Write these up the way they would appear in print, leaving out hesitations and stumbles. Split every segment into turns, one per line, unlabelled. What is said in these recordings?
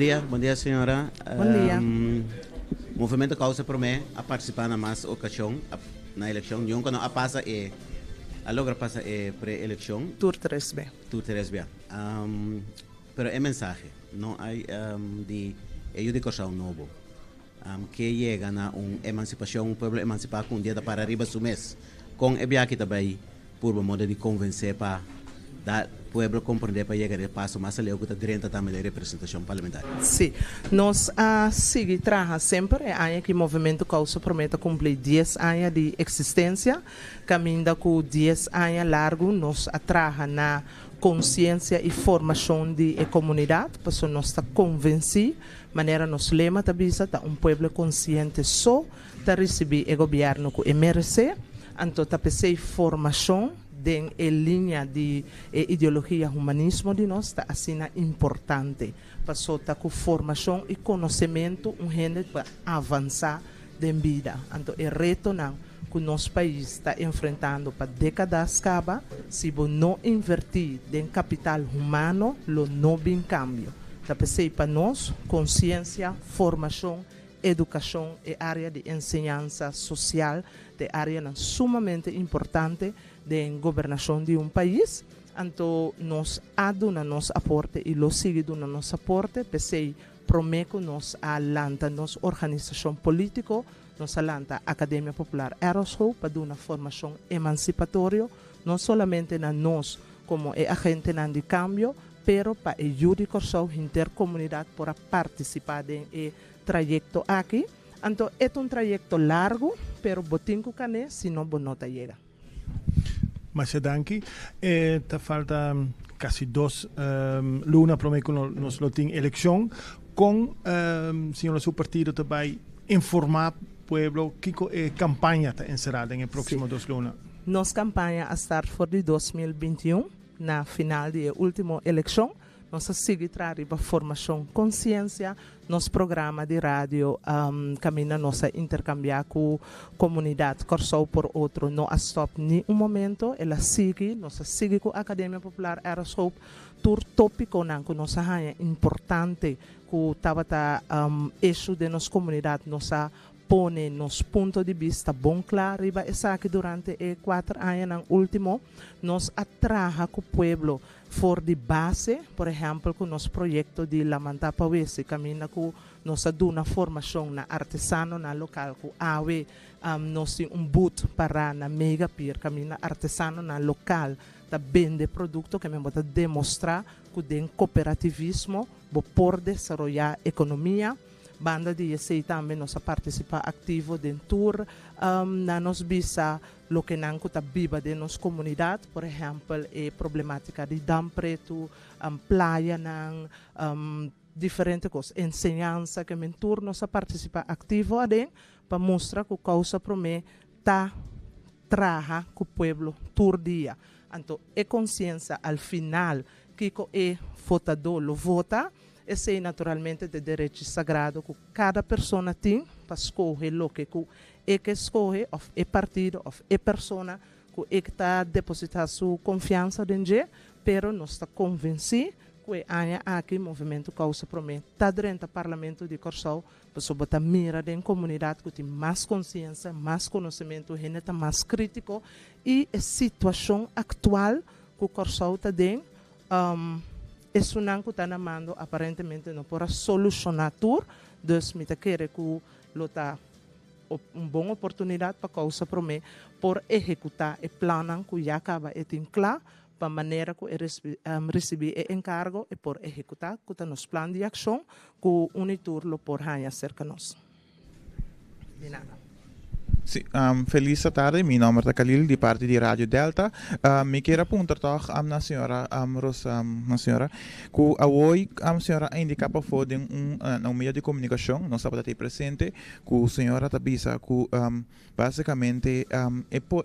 Dia.
Bom dia, senhora.
Bom dia.
Movimento Causa por mim a participar na mais ocasião na eleição. Eu quando a passa a logra passa pré-eleição.
Tour 3B.
Tour 3B. Pero é mensagem. Não há de educação novo. Que chega na emancipação, povo emancipar com dia para arriba do mês. Com aqui também por modo de convencer para da pueblo compreender para chegar a passo mais ali que está também da representação parlamentar.
Sim, nós seguimos trabalhando sempre que o movimento Causa promete cumprir 10 anos de existência, caminhando com 10 anos largo, nós trabalhamos na consciência e formação de comunidade, para nós estar convencidos, maneira nos lema tabisa tá pueblo consciente só tá receber o governo que merece, então tá pensei formação em linha de ideologia humanismo de nós está assim importante passou tá com formação e conhecimento gente para avançar em vida então é reto não que o nosso país está enfrentando para décadas acaba se não invertir em capital humano lo não bem cambio tá pensei para nós consciência formação educação e área de enseñança social de área sumamente importante de governação de país, então nós aduna nosso aporte e lo sigue dando nosso aporte, pensei prometo nós alanta nossa organização política, nós alanta Academia Popular Aeroshow para dar uma formação emancipatória, não somente na nós como agente de cambio, pero para ajudar a intercomunidade para participar em trajeto aqui. Então é trajeto largo, pero botinco cane, se não bonota chega.
Mas danke. Te falta casi 2 lunas para mí con nos loting elección con señor su partido também informar pueblo que campaña está encerrada en el próximo 2 lunas.
Nos campaña a estar por 2021 na final de última eleição. Nós seguimos para formação consciência, nosso programa de rádio caminha nossa intercambiar com a comunidade, corso por outro, não a stop nem momento, ela sigue, nós sigue com a Academia Popular Aeroshow, tur tópico que nós é importante, que estava eixo de nossa comunidade, nossa pone nos ponto de vista bom claro e essa aqui durante 4 anos último nós atraja com o pueblo for de base, por exemplo, com nosso projeto de Lamanta Pawese, caminha com nossa duna formação na artesano na local com AWE, nós boot para na mega pier, caminha artesano na local, tá vende produto que me bota demonstrar que tem cooperativismo, por desenvolver economia. Banda de ESEI também nós participar ativo dentro tour na nos visa lo que não está viva de nossa comunidade, por exemplo, a problemática de dam preto, praia não, diferentes coisas, ensinança que em tour nós participar ativo adem para mostrar que a causa para mim tá traja com o pueblo tour dia. Então, é consciência al final que é votador lo vota. Esse é naturalmente de direito sagrado que cada pessoa tem para escolher o que escolhe, ou é partido, ou é pessoa que está depositar sua confiança em Deus, pero nós está convencido que aqui movimento causa promete tá dentro do parlamento de Corsol pessoa bota mira em comunidade que tem mais consciência mais conhecimento gente tá mais crítico e a situação atual que o Corsol tá dentro isso não que tá namando aparentemente não para solucionar tudo dus me querer que lo tá uma boa oportunidade para causa promete por executar o plano que já acaba de claro para maneira que receber o encargo e por executar que nos plano de ação que o Unitur lo por hanya cerca nós. De nada.
Sim, feliz tarde, meu nome é Khalil, de parte de Rádio Delta. Me quero apontar na senhora, na senhora, que hoje a senhora indica para fora um meio de comunicação, não sabe estar presente, que a senhora está bisa que basicamente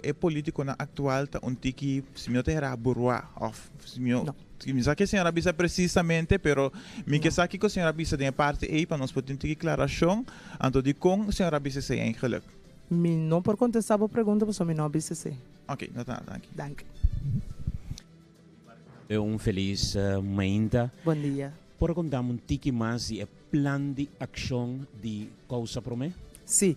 é político na atual tá que se me terá burua of me sabe que a senhora bisa precisamente, pero me que sabe que a senhora bisa de parte aí para nós poder ter declaração, então de com a senhora bisa se eigenlijk.
Me não por contestar a pergunta, mas me não BCC.
Ok, tá,
Danke.
É feliz manhã.
Bom dia.
Por contar um pouco mais de plano de ação de causa promê?
Sim,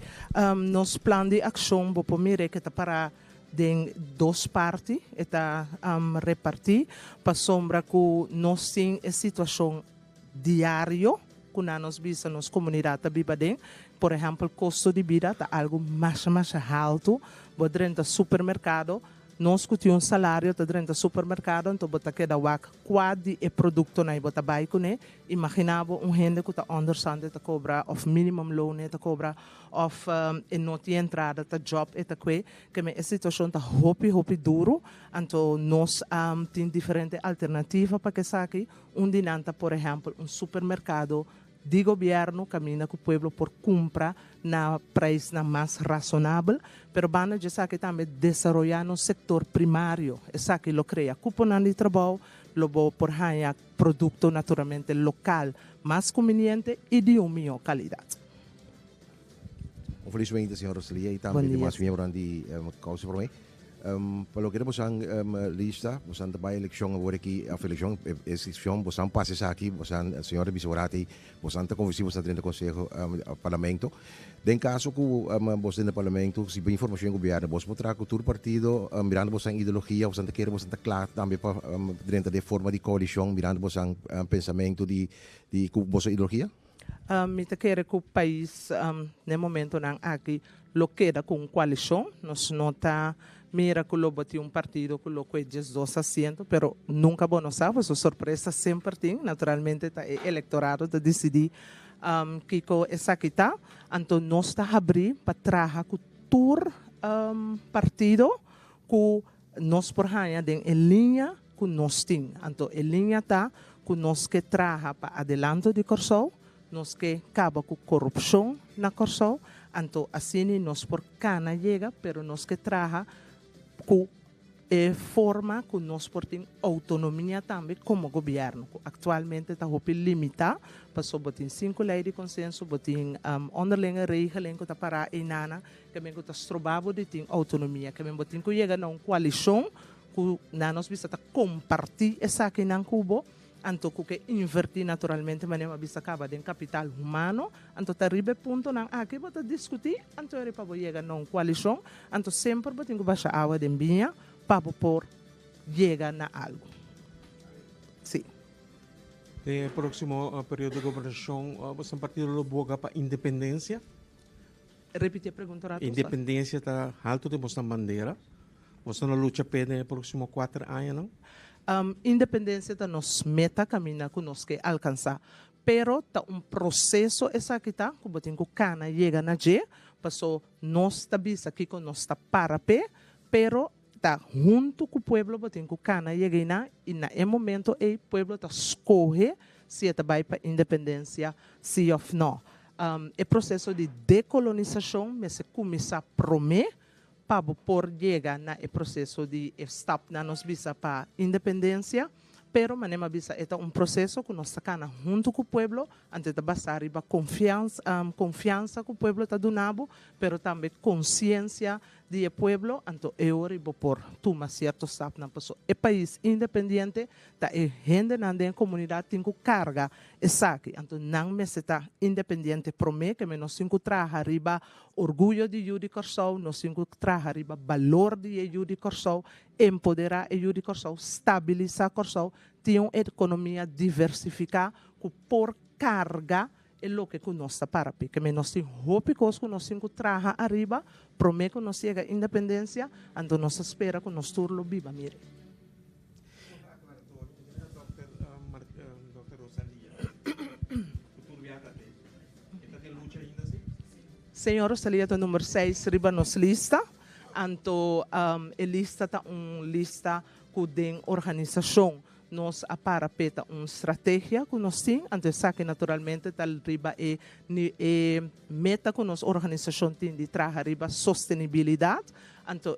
nosso plano de ação, vou mire que está para de duas partes, está repartir para sombra que nós temos a situação diária que nós visa nas comunidades bibadem. Por exemplo, o custo de vida está algo mais alto. Dentro do supermercado, nós que temos salário dentro do supermercado, então bota que da wak quase é produto na bota baixo né. Imaginava gente que está understand está cobra of minimum loan está cobra of não tinha entrada tá job está que a situação está hopi duro, então nós tem diferentes alternativas para que saque dinanta por exemplo supermercado de governo camina que o povo por compra na preço na mais razonável, pero bana já sabe também desenvolver no setor primário, essa que lo cria cupom de trabalho, lo por ganhar produto naturalmente local, mais conveniente e de melhor qualidade.
Felizmente, senhora Rosalia, e também de mais membros de causa por mim. Pelo que bosan lista, bosan também eleição agora aqui, a eleição, bosan passa aqui, bosan a senhora Bisorati, bosan tá conversando bosan dentro do conselho parlamento. Em caso que bosan no parlamento, se bem informação do governo, bosan mostrar que todo partido mirando bosan ideologia, bosan tá querer bosan tá claro também para dentro da forma de coalição, mirando bosan pensamento de bosan ideologia.
Me quer que o país no momento não aqui lo queda com coalição, nós não tá mira que lo bati partido que lo que 12 asientos, pero nunca bueno sabe, su sorpresa sempre tem, naturalmente tá eleitorado de decidir que essa aqui tá, então nós está abrir para trabalhar com todo partido que nós por ganhar em linha que nós tem, então em linha tá que nós que trabalha para adelanto de Corsol, nós que acaba com corrupção na Corsol, então assim nós por cana chega, pero nós que trabalha com forma que nós temos autonomia também como governo. Atualmente está limitado, passou botin 5 leis de consenso, botin onderlinge regeling que está para a nana, que me está estrobado de ter autonomia, que me botin que chega na coalição, que nós bisa compartir essa aqui na Cuba, anto que invertir naturalmente, mas não bisa acaba de capital humano, anto terrible ponto nang aqui bota discutir, anto é para chegar na coalição, anto sempre botin que baixa água de binha para por chegar na algo. Sim.
No próximo período de governação, você partido boga para independência?
Repite a pergunta, Rato.
Independência está alto de nossa bandeira. Você não luta pena no próximo 4 anos, não?
Independência da nossa meta caminha que nós quer alcançar, pero tá processo essa que tá, como tem que cana chega na G, passou nós tá bisa aqui com nós tá para pé, pero tá junto com o povo, tem que cana chega na e na momento o povo tá escolhe se tá vai para independência, sim ou não. O processo de decolonização, mas se começar a prometer para por chegar no processo de stop na nos visa para independência, pero manema bisa é um processo que nós sacana junto com o pueblo, antes de basar riba confiança que o pueblo está donando, pero também consciência de pueblo, então eu riba por toma certo step na pessoa. É país independente, tá é gente na comunidade tem que carga essa aqui, então não me está independente para mim que nós temos que trazer riba orgulho de Judi Corsau, nós temos que trazer riba valor de Judi Corsau, empoderar Judi Corsau, stabilizar Corsau, ter uma economia diversificada que por carga é o que nós está para porque nós temos roupas que nós temos que trazer arriba, promete que nós chega a independência, então nós espera que nós turlo viva, mire. Senhor, Rosalia, número 6, riba nos lista. Então, a lista está lista que tem organização. Nós aparapeta uma estratégia que nós temos. Então, sabe naturalmente, tal riba é meta que nossa organização tem de trazer riba sustentabilidade. Então,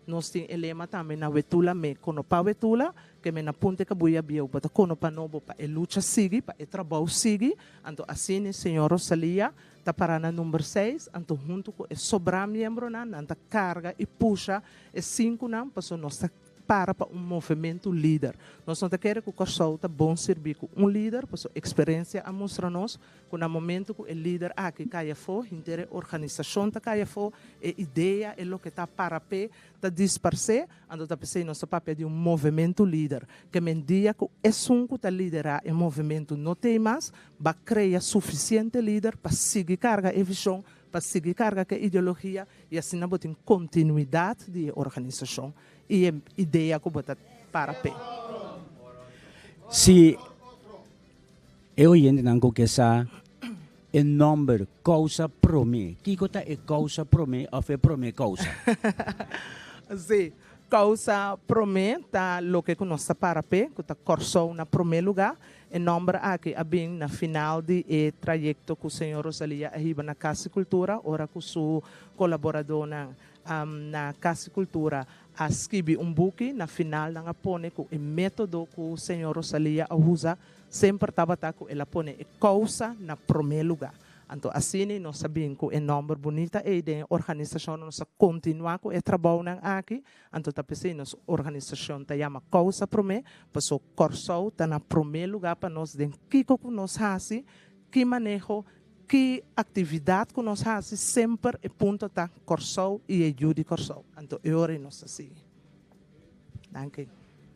nós temos lema também na vetula, quando para vetula, que na ponte que buia biau, para quando para novo, para a luta sigue, para o trabalho sigue. Então, assim, Senhor Rosalia, está para na número 6, então junto com o sobrar membro, nanta carga e puxa, e 5 não, para nós para movimento líder. Nós não queremos que o Corsau está bom servir com líder, para a experiência a mostrar-nos que no momento que o líder aqui caia fora, a organização está caia fora, a ideia é o que está para pé, está dispersar, então está pensando nosso papel de movimento líder, que me dia que é que está liderar o movimento não tem mais, vai criar suficiente líder para seguir carga e visão, para seguir carga que ideologia e assim não tem continuidade de organização. E a ideia que botar para pé.
Se eu entendo que essa é número causa prome, que coisa é causa prome ou é prome causa?
Sim, causa prome tá lo que nós para pé, que tá Corsau na primeiro lugar, e número aqui a bem na final de trajeto que o senhor Rosalia arriba na Casa Cultura, ora com seu colaborador na Casa Cultura a escrever book na final na pone com o método que o senhor Rosalia usa sempre estava com ela pone a causa na primeiro lugar. Então assim nós sabemos que é número bonita e a organização nós continuar com o trabalho aqui. Então tá pensando nossa organização tá chama causa prome, passou Corsau tá na primeiro lugar para nós den que nós faz, que manejo que atividade que nós fazemos sempre é ponto tá Corsau e Judi Corsau. Então eu nós assim. Danke.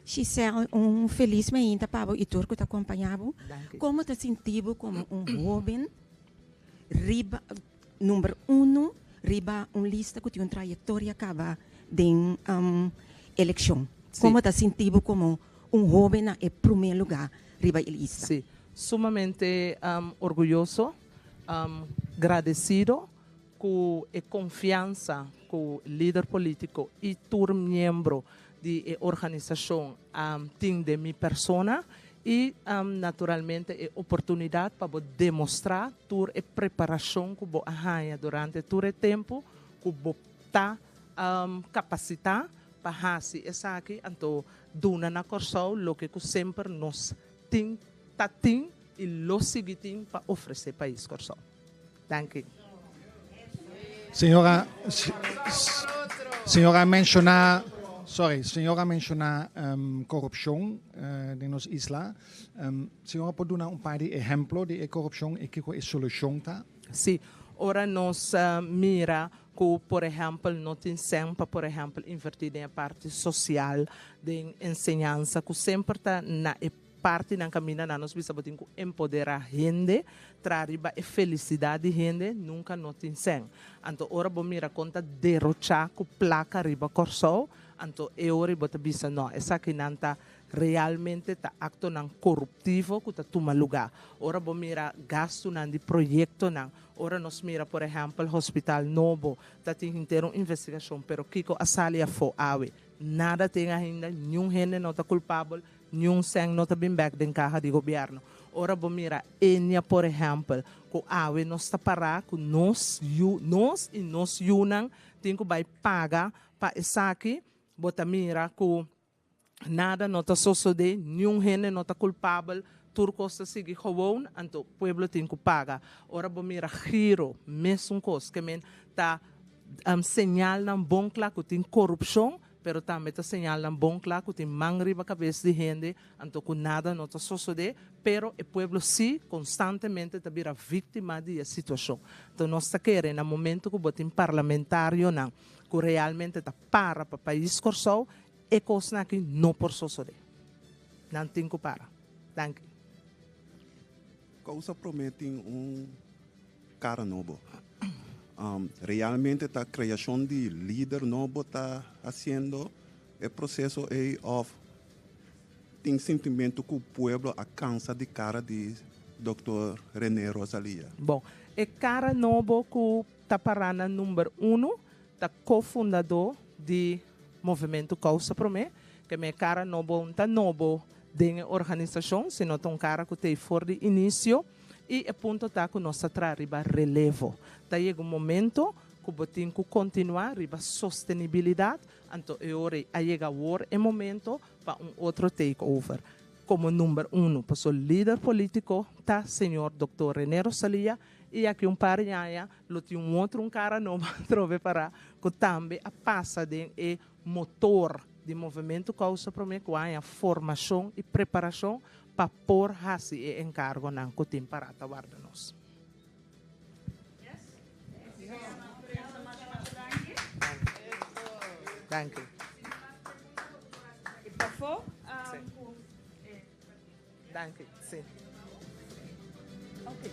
Gisele, feliz ainda para o tour que te acompanhava. Como te sentiu como jovem, riba número 1, riba lista que tem trajetória acaba de eleição. Como te sentiu como jovem na primeiro lugar, riba a lista?
Sim, sumamente orgulhoso. Agradecido com a confiança que o líder político e todo membro de organização tem de minha persona e naturalmente a oportunidade para demonstrar toda a preparação que eu arranha durante todo o tempo que eu está capacitar para fazer isso aqui. Então, dona na Corsau, o que sempre nós tem e lo seguinte para oferecer para o Corsau. Danke.
Senhora menciona corrupção em nossa isla. Senhora pode dar par de exemplos de corrupção e que é a solução tá?
Sim, ora nós mira que, por exemplo, não tem sempre, por exemplo, invertir na parte social, de ensinança, que sempre está na parte na caminho na nós precisamos empoderar gente, trazer a felicidade de gente, nunca não tem sem. Então, ora vou mirar conta derrochar com placa riba Corsau, então eu riba te bisa não, essa que não está realmente tá acto não corruptivo que está toma lugar. Ora vou mirar gasto não de projeto não. Ora nós mira, por exemplo, hospital novo, tá tem inteiro investigação, pero kiko asalia fo awe. Nada tem ainda, nenhum gente não está culpável. Nenhum sangue não está bem back de carro de governo. Ora, vamos mirar, por exemplo, que a AWE não está parada, que nós e nós unam, tem que vai pagar para essa aqui, bota mira que nada não está suceder, nenhum gente não está culpável, tudo costa seguir gewoon, então o povo tem que pagar. Ora, vou mirar giro, mesmo coisa, que está señal na bom claro que tem corrupção, pero também está señal na bom claro que tem mangriba cabeça de gente, então que nada não está suceder, pero o povo sim constantemente está vira vítima de situação. Então nós está querendo no momento que o parlamentário não, que realmente está para o país corso, e coisa que não por suceder. Não tem que parar. Danke.
Causa prometem cara novo. Realmente a criação de líder novo está fazendo o processo tem sentimento que o povo alcança de cara de Dr. René Rosalia.
Bom, é cara novo que está parando número 1, está cofundador de movimento Causa Promê, que é cara novo, não novo de organização, senão um cara que tem for de início e é ponto tá que nós riba relevo. Tá chega momento que botin que continuar riba sustentabilidade, então chega o momento para outro takeover. Como número 1, para o líder político, tá senhor Dr. René Rosalia, e aqui par de anos, tem outro cara novo trove para que também passa de motor de movimento Causa Promê, que há formação e preparação para pôr esse encargo na que tem para guardar-nos. Danke.
Por favor?
Danke, sim.
Ok,